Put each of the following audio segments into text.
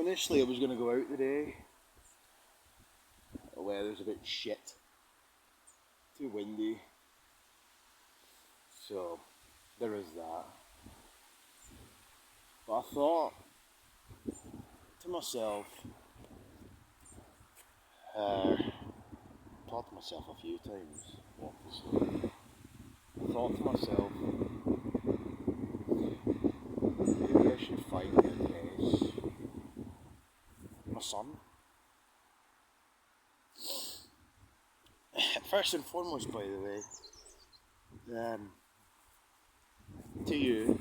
initially I was going to go out today. The weather's a bit shit. Too windy. So, there is that. But I thought to myself, thought to myself a few times, obviously. I thought to myself, maybe I should finally address my son. First and foremost, by the way, to you,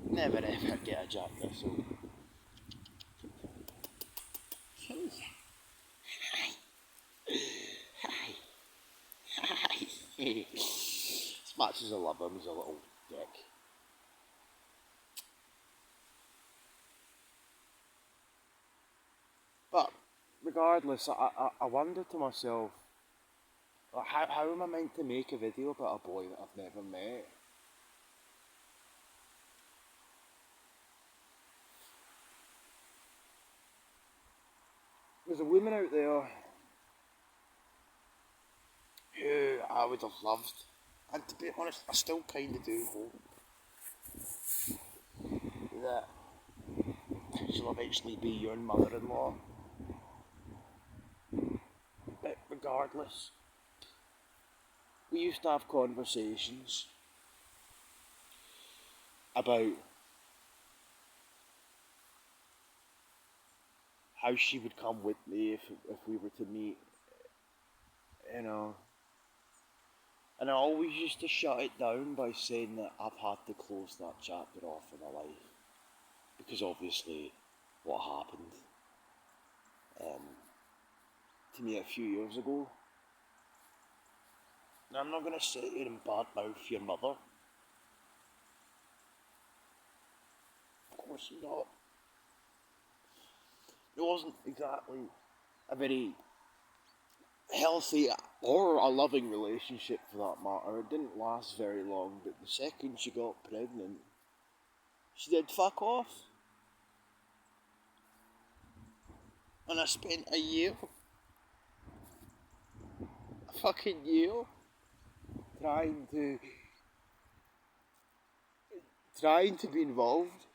never ever get a Jack Russell. Hi. As much as I love him, he's a little dick. But regardless, I wonder to myself, how am I meant to make a video about a boy that I've never met? There's a woman out there who I would have loved, and to be honest, I still kind of do hope that she'll eventually be your mother-in-law. But regardless, we used to have conversations about how she would come with me if we were to meet, you know. And I always used to shut it down by saying that I've had to close that chapter off in my life. Because obviously what happened to me a few years ago. Now I'm not going to sit here and badmouth your mother. Of course not. It wasn't exactly a very healthy or a loving relationship for that matter. It didn't last very long, but the second she got pregnant, she did fuck off. And I spent a year, a fucking year, trying to be involved,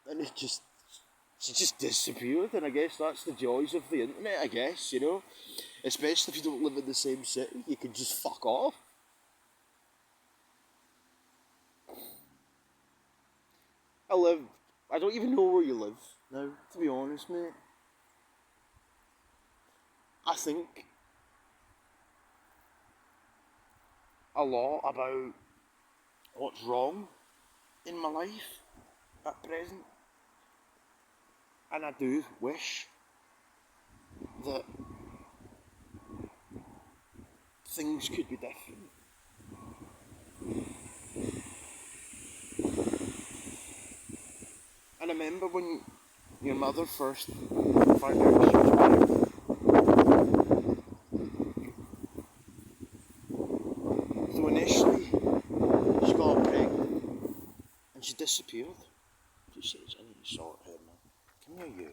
and she just disappeared. And I guess that's the joys of the internet, I guess, you know, especially if you don't live in the same city, you can just fuck off. I don't even know where you live now, to be honest, mate. I think a lot about what's wrong in my life at present, and I do wish that things could be different. And I remember when your mother first found out she was pregnant. So initially, she got pregnant and she disappeared. She says, I need to sort her, man. Come here, you.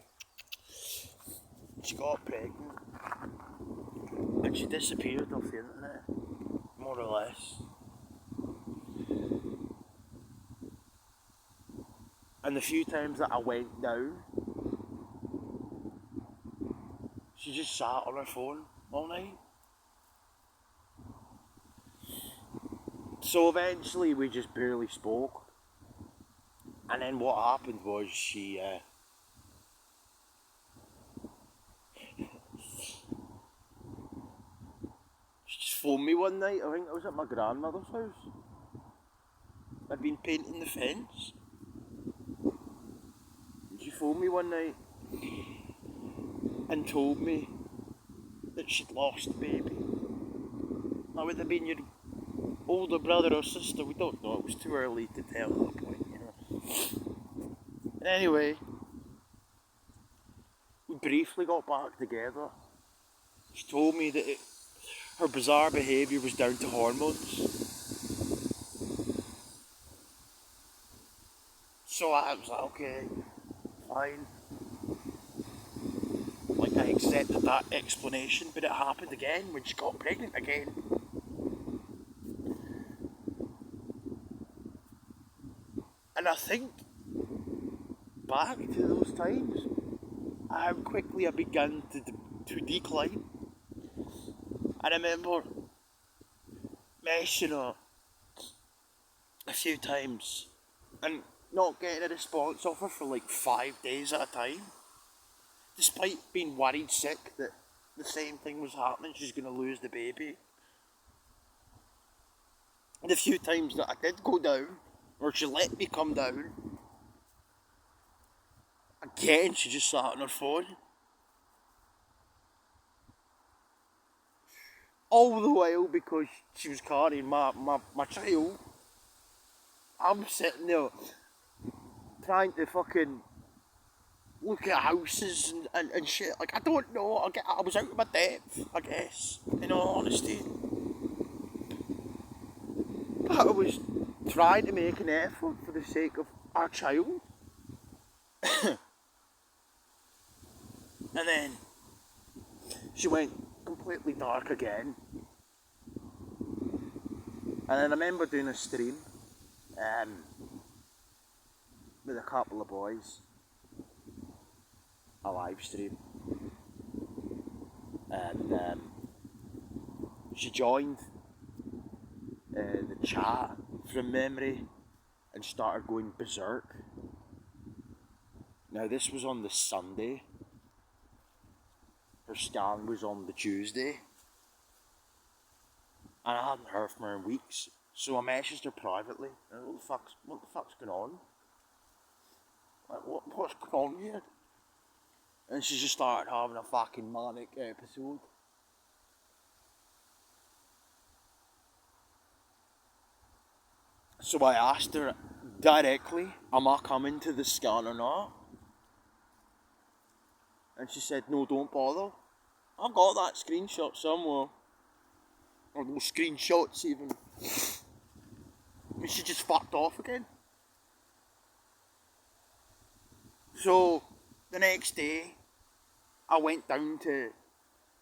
She got pregnant and she disappeared off the internet, more or less. And the few times that I went down, she just sat on her phone all night. So eventually we just barely spoke. And then what happened was she just phoned me one night. I think I was at my grandmother's house. I'd been painting the fence. And she phoned me one night and told me that she'd lost the baby. That would have been your older brother or sister, we don't know. It was too early to tell at that point, you know. And anyway, we briefly got back together. She told me that her bizarre behaviour was down to hormones. So I was like, okay, fine. Like, I accepted that explanation, but it happened again when she got pregnant again. And I think back to those times, how quickly I began to decline. I remember messing her a few times and not getting a response off her for like 5 days at a time, despite being worried sick that the same thing was happening, she's going to lose the baby. And the few times that I did go down, or she let me come down, again she just sat on her phone. All the while, because she was carrying my child, I'm sitting there trying to fucking look at houses and shit. Like, I don't know, I was out of my depth, I guess, in all honesty. But I was trying to make an effort for the sake of our child. And then she went completely dark again. And then I remember doing a stream with a couple of boys, a live stream, and she joined the chat from memory and started going berserk. Now, this was on the Sunday. Her scan was on the Tuesday, and I hadn't heard from her in weeks. So I messaged her privately. What the fuck's going on? Like, what's going on here? And she just started having a fucking manic episode. So I asked her directly, am I coming to the scan or not? And she said, no, don't bother. I've got that screenshot somewhere. Or those screenshots even. And she just fucked off again. So the next day, I went down to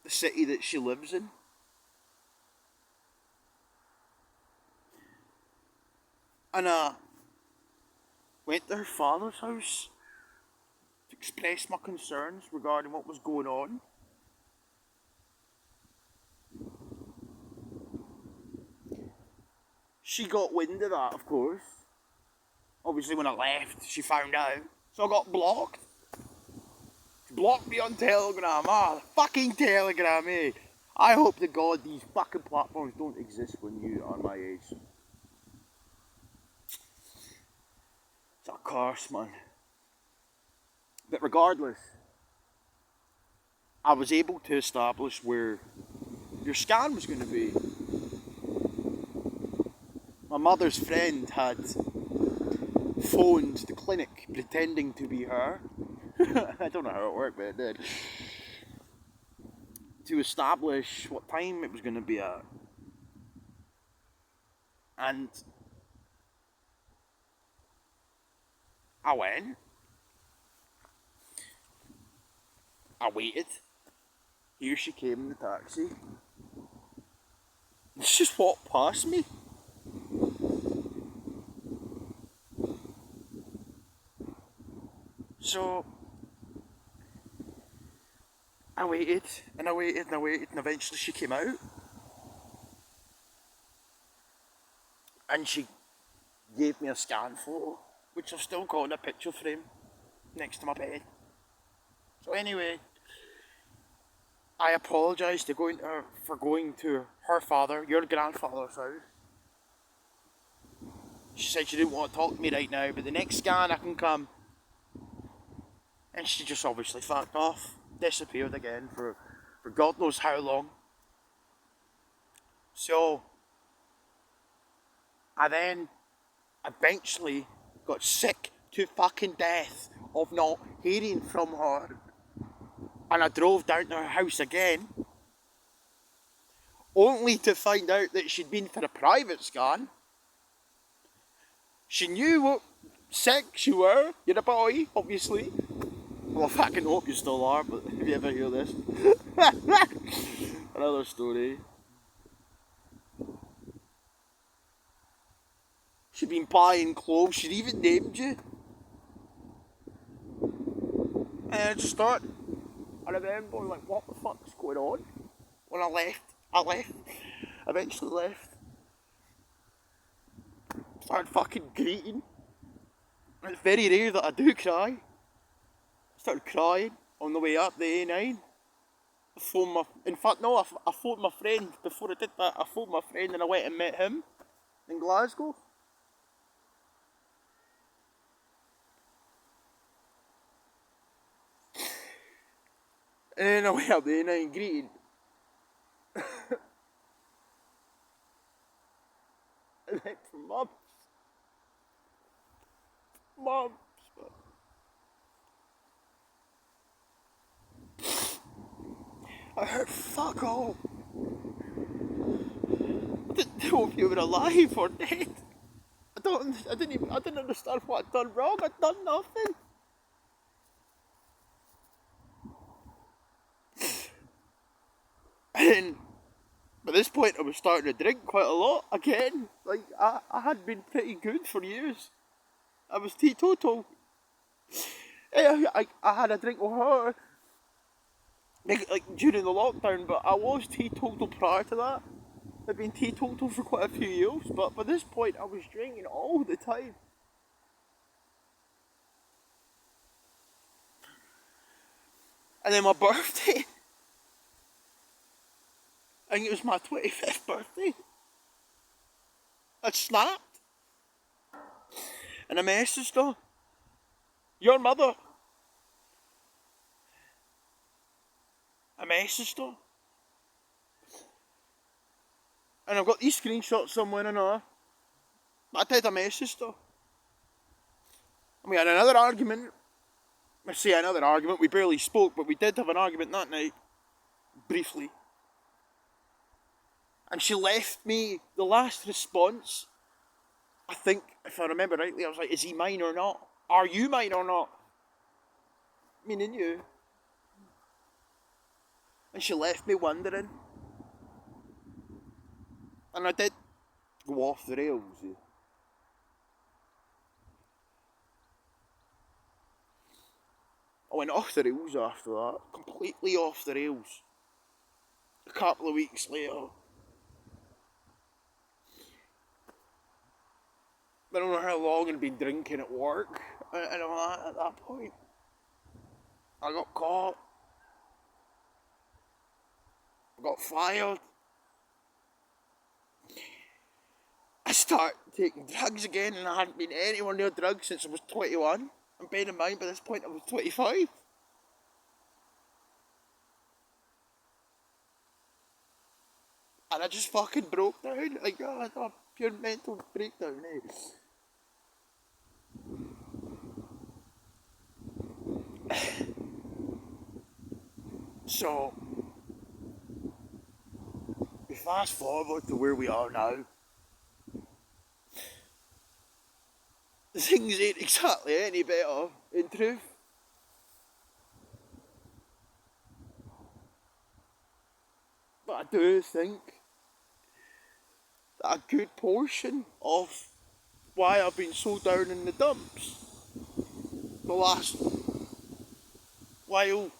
the city that she lives in. And I went to her father's house to express my concerns regarding what was going on. She got wind of that, of course. Obviously, when I left, she found out. So I got blocked. She blocked me on Telegram. Fucking Telegram, eh? I hope to God these fucking platforms don't exist when you are my age. It's a curse, man. But regardless, I was able to establish where your scan was going to be. My mother's friend had phoned the clinic pretending to be her. I don't know how it worked, but it did. To establish what time it was going to be at. And I went. I waited. Here she came in the taxi. She just walked past me. So I waited and I waited and I waited, and eventually she came out. And she gave me a scan photo, which I've still got in a picture frame next to my bed. So anyway, I apologised for going to her father, your grandfather's house. She said she didn't want to talk to me right now, but the next scan I can come. And she just obviously fucked off, disappeared again for God knows how long. So I then eventually got sick to fucking death of not hearing from her. And I drove down to her house again, only to find out that she'd been for a private scan. She knew 6 you were. You're a boy, obviously. Well, I fucking hope you still are, but if you ever hear this. Another story. She'd been buying clothes, she'd even named you. And I just thought, I remember, like, what the fuck's going on? When I left. Eventually left. Started fucking greeting. And it's very rare that I do cry. I started crying on the way up the A9. I phoned my friend before I did that. I phoned my friend and I went and met him in Glasgow. And then I went up the A9 greeting. And then for months. I heard fuck all. I didn't know if you were alive or dead. I didn't understand what I'd done wrong. I'd done nothing. And by this point I was starting to drink quite a lot again. Like I had been pretty good for years. I was teetotal. I had a drink with her like during the lockdown, but I was teetotal prior to that. I'd been teetotal for quite a few years, but by this point I was drinking all the time. And then my birthday, I think it was my 25th birthday, I snapped. And I messaged her, your mother. I messaged her. And I've got these screenshots somewhere in her. But I messaged her. And we had another argument. I say another argument, we barely spoke, but we did have an argument that night. Briefly. And she left me the last response. I think, if I remember rightly, I was like, is he mine or not? Are you mine or not? Meaning you. And she left me wondering. And I did go off the rails. I went off the rails after that. Completely off the rails. A couple of weeks later. I don't know how long I'd been drinking at work and all that at that point. I got caught. I got fired. I started taking drugs again, and I hadn't been anywhere near drugs since I was 21. And bear in mind, by this point I was 25. And I just fucking broke down. Like, I had a pure mental breakdown, So, we fast forward to where we are now. Things ain't exactly any better, in truth. But I do think that a good portion of why I've been so down in the dumps the last while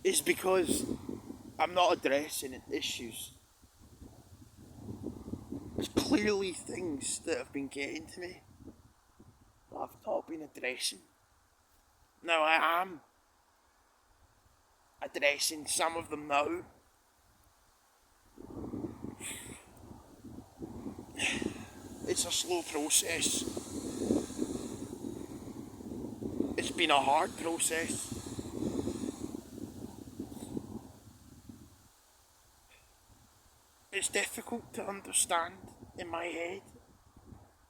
is because I'm not addressing issues. There's clearly things that have been getting to me that I've not been addressing. Now I am addressing some of them now. It's a slow process. It's been a hard process. It's difficult to understand in my head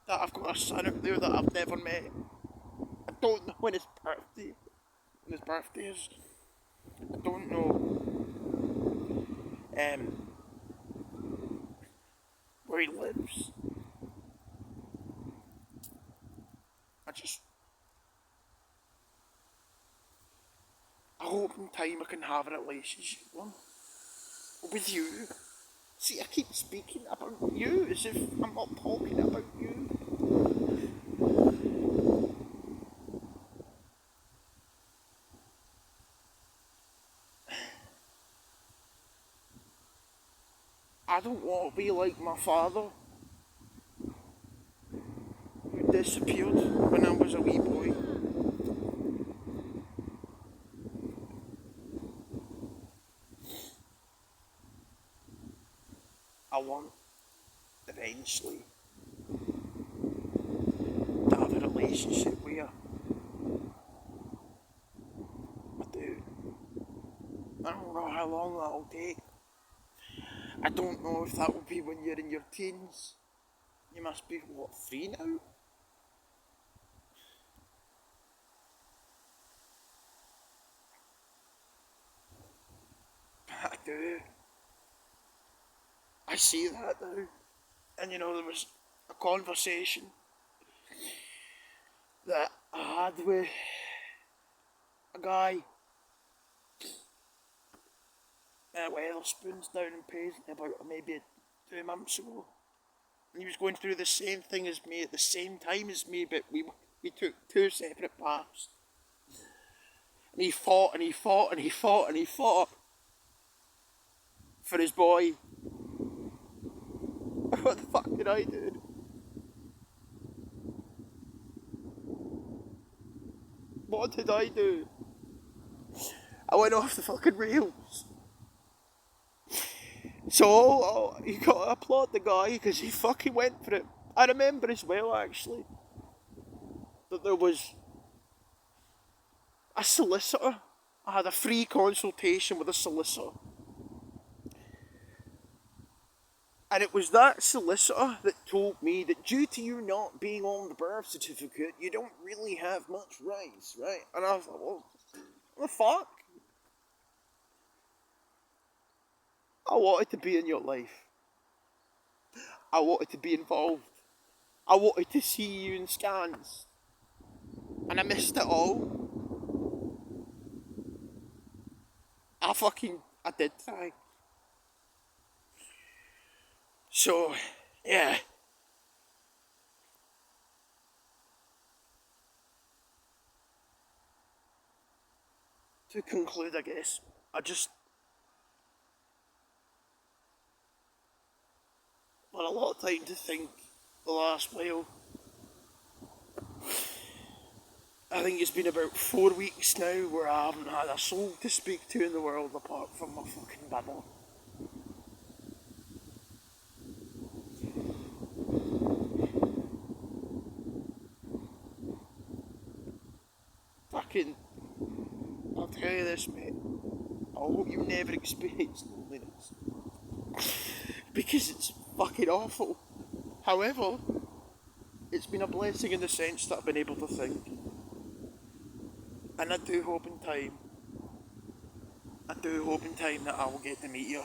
that I've got a son out there that I've never met. I don't know when his birthday is. I don't know where he lives. time I can have a relationship with you. See, I keep speaking about you as if I'm not talking about you. I don't want to be like my father, who disappeared when I was a wee boy. I want, eventually, to have a relationship with you. I do. I don't know how long that'll take. I don't know if that will be when you're in your teens. You must be, what, 3 now? I do. I see that now. And you know, there was a conversation that I had with a guy at Wetherspoons down in Paisley about maybe 2 months ago. And he was going through the same thing as me at the same time as me, but we took 2 separate paths. And he fought and he fought and he fought and he fought for his boy. What the fuck did I do? What did I do? I went off the fucking rails. So, you gotta applaud the guy because he fucking went for it. I remember as well, actually, that there was a solicitor. I had a free consultation with a solicitor. And it was that solicitor that told me that due to you not being on the birth certificate, you don't really have much rights, right? And I was like, well, what the fuck? I wanted to be in your life. I wanted to be involved. I wanted to see you in scans. And I missed it all. I did try. So, yeah. To conclude, I guess, I just had a lot of time to think the last while. I think it's been about 4 weeks now where I haven't had a soul to speak to in the world apart from my fucking bubble. Fucking, I'll tell you this, mate. I hope you never experience loneliness. Because it's fucking awful. However, it's been a blessing in the sense that I've been able to think. And I do hope in time that I will get to meet you.